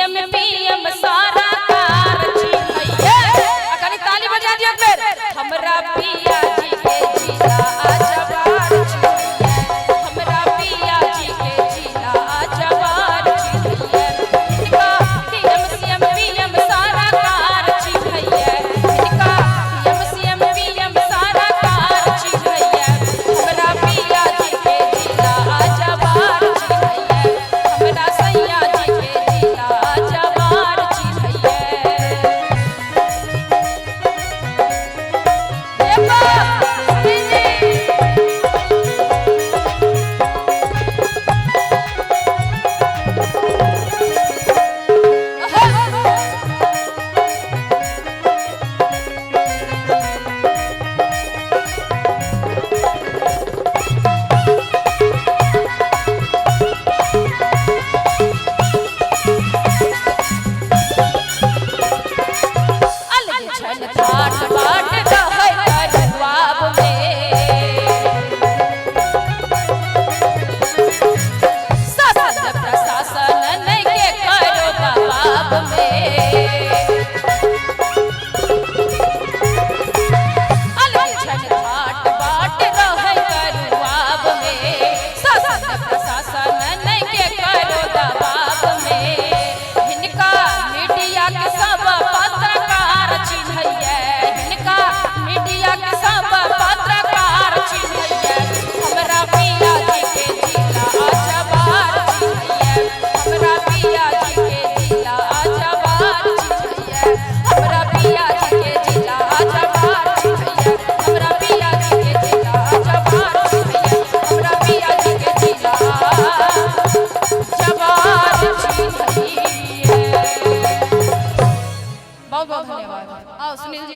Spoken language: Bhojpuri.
सीएम पीएम सारा कार चिन्हैया अकनी ताली बजा दियो फिर हमरा पिया जी के जिला जवार चिन्हैया हमरा पिया जी के जिला जवार चिन्हैया इनका सीएम पीएम सारा कार चिन्हैया इनका सीएम पीएम सारा कार चिन्हैया हमरा पिया जी के जिला जवार चिन्हैया हमरा सैया जी के जिला जवार चिन्हैया बहुत बहुत धन्यवाद। आओ सुनील जी।